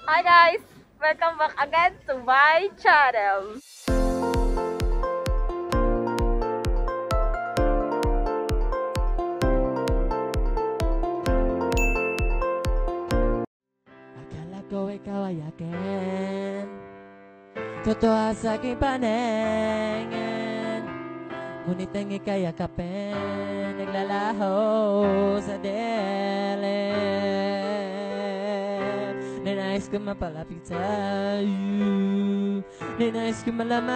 Hi guys! Welcome back again to my channel! Akala ko ikaw ay akin, totoo sa aking paningin, ngunit ang ika'y yakapin, naglalaho sa dilim. Ninais ko mapalapit sa'yo, ninais ko malaman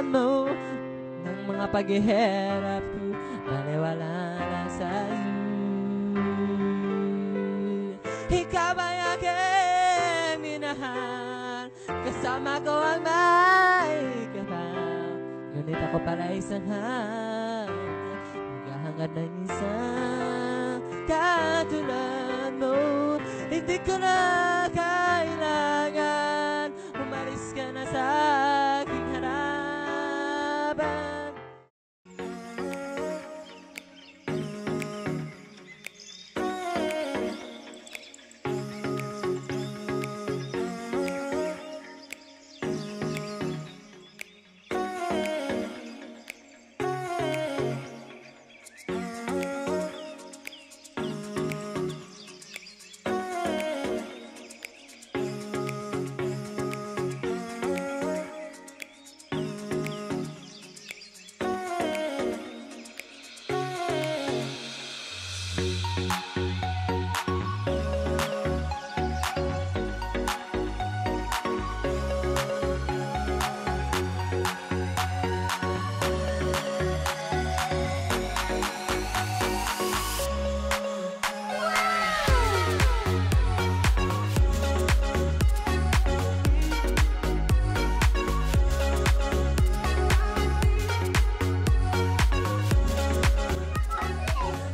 mo ng mga paghihirap ko, baliwala lang sa'yo. Ikaw ay aking minahal, kasama ko ang may kapal, ngunit ako pala isang naghahangad ng isang katulad mo. Hindi ko na kailangan, umalis ka na sa aking harapan.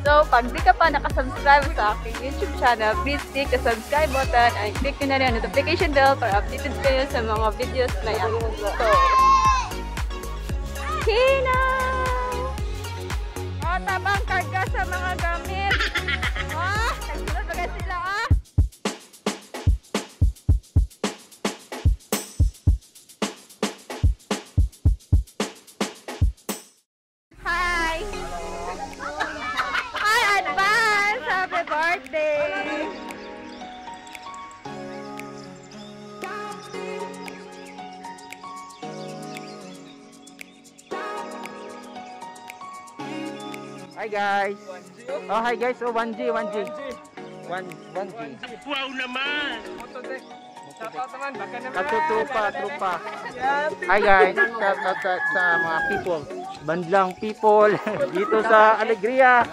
So, pag di ka pa nakasubscribe sa aking YouTube channel, please click the subscribe button and click nyo na rin ang notification bell para updated kayo sa mga videos na yan. So, Hina! O, tabang karga sa mga gamit. O, nagsunod bagay sila, o. Hi! Advance! Happy birthday! Hi guys! Oh hi guys! Oh 1G! 1G! 1G! Wow naman! Trupa! Hi guys! Shout out sa mga people! Bandlang people! Dito sa Alegria!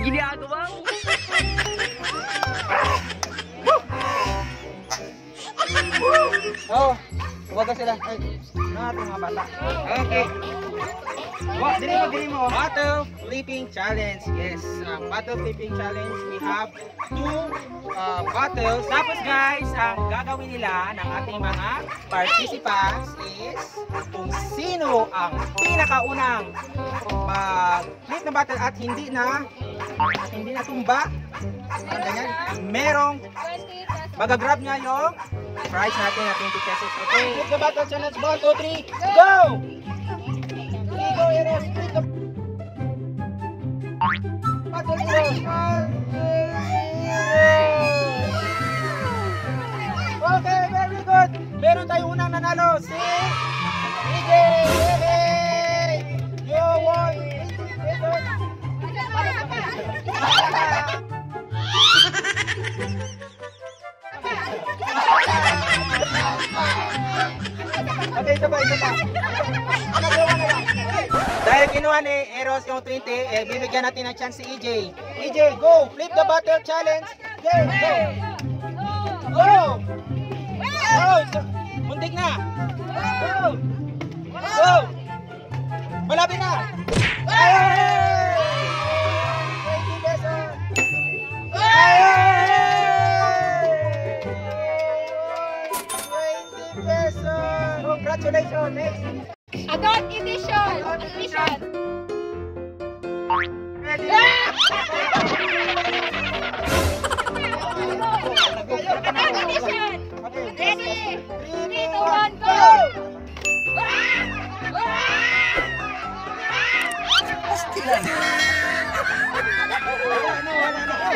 Ginagawa mo? Oh! Huwag sila! Ay! Mga bata! Okay! Dili mo! Bottle flipping challenge. Yes, bottle flipping challenge. We have 2 bottles. Tapos guys, ang gagawin nila ng ating mga participants is kung sino ang pinakaunang mag-flip na bottle at hindi na tumba. Ganyan. Merong magagrab niya yung prize natin na 20 pesos. Okay, flip the bottle challenge. 1, 2, 3, go! Go, Eros! Flip the bottle, Eros! Okay, very good! Meron tayong unang nanalo, si EJ! Yay! You won! kinuha ni Eros yung 20, bibigyan natin ng chance si EJ. EJ, go! Flip the bottle challenge! Go! Go! Go! Muntik na! Go! Go! Malapit na! Hey! 20 pesos! Hey! 20 pesos! Congratulations! Next! Adult edition! Edition! Ready? Adult edition! Okay. Ready! 3, 2, 1, 1, go! go!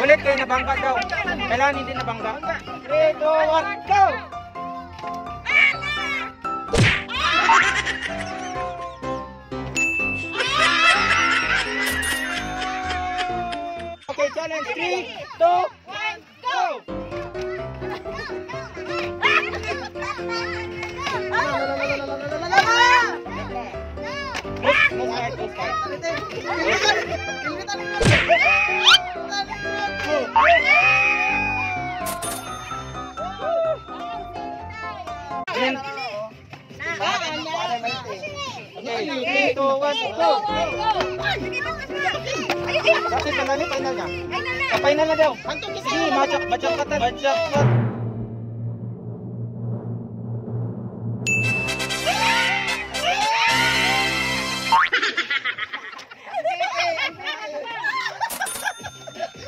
Ulit kayo nabangga daw. Kailangan hindi nabangga. 3, 2, 1, go! Okay, challenge. 3, 2, 1, go! Move side, move side. Okay, 3, 2, 1, go! Kasi talani, final na. Final na daw. Sige, bajak ka tal. Bajak ka.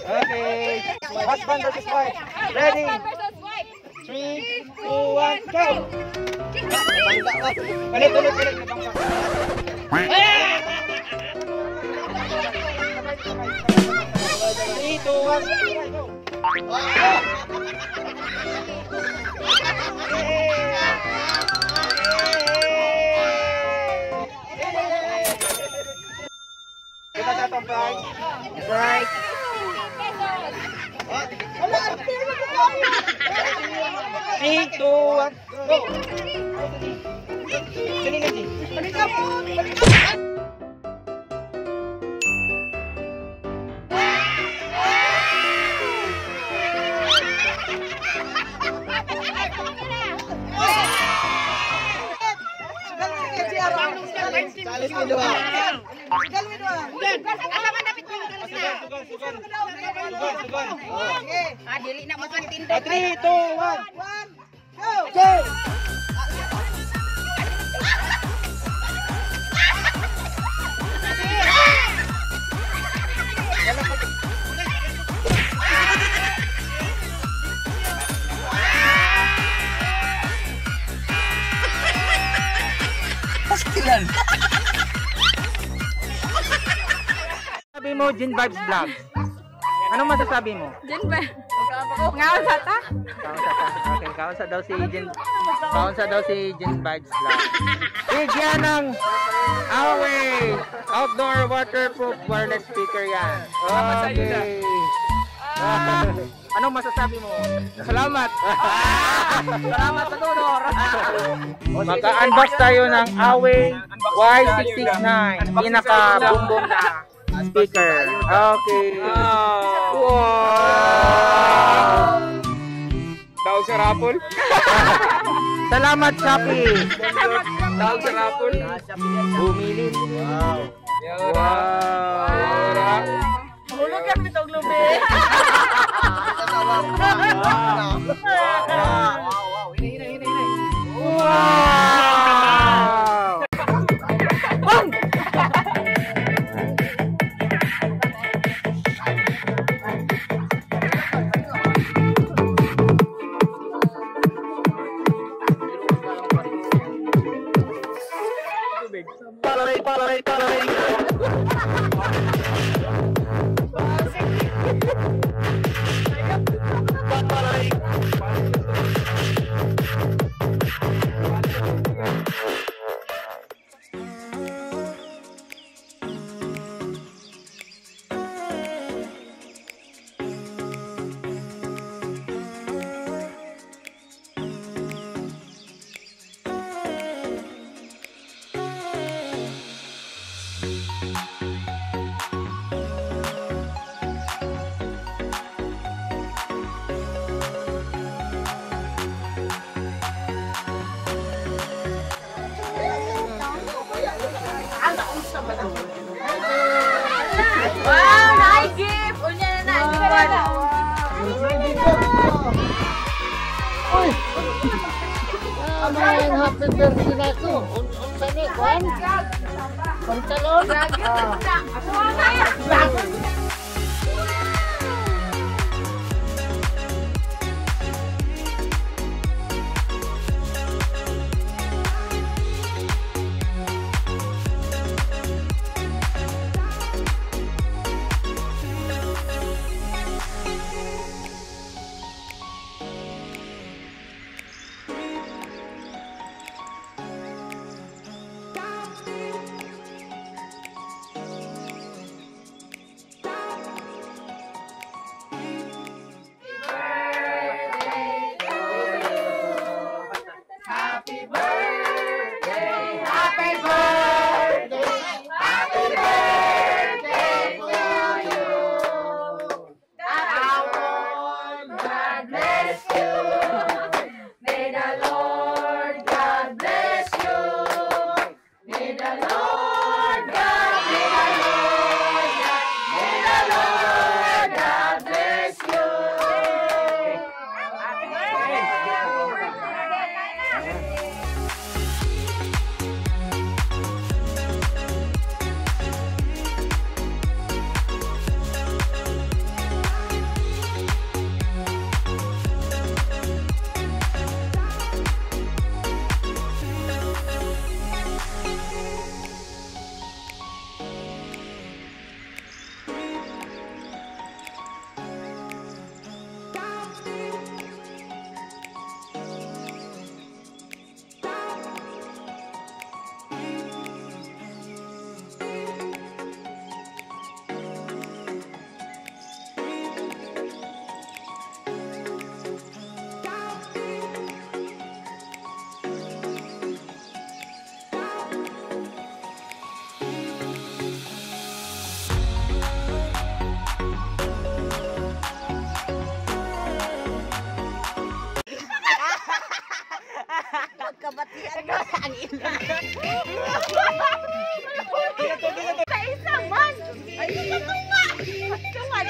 Okay. Husband versus wife. Ready? 3, 2, 1, go! Ulit. Nabangga. 3, 2, 1, go! Kita sa itong prize. Prize. 3, 2, 1, go! Sini lagi. Dili na mo sang tindo. 3, 2, 1, go! Sabi mo, Jin Vibes Vlogs. Anong masasabi mo? Diyan ba? Ngaw sa ta? Okay, kaunsa daw si Jin Vibes Vlogs. Bigyan ng Away outdoor waterproof wireless speaker yan. Okay. Anong masasabi mo? Salamat. Salamat sa donor. Maka-unbox tayo ng Away Y669. Pinaka-bumbong na speaker. Okay. Wow. Daw sa rapol. Salamat, Shopee. Daw sa rapol. Bumili. Wow. Hulog kami itong lubi. Wow. Palaray. order sila ko. Unsa ni kwan? Pantalon. Kabatian mo ang ilang. Sa isang man! Ay, ito nga! Ito nga!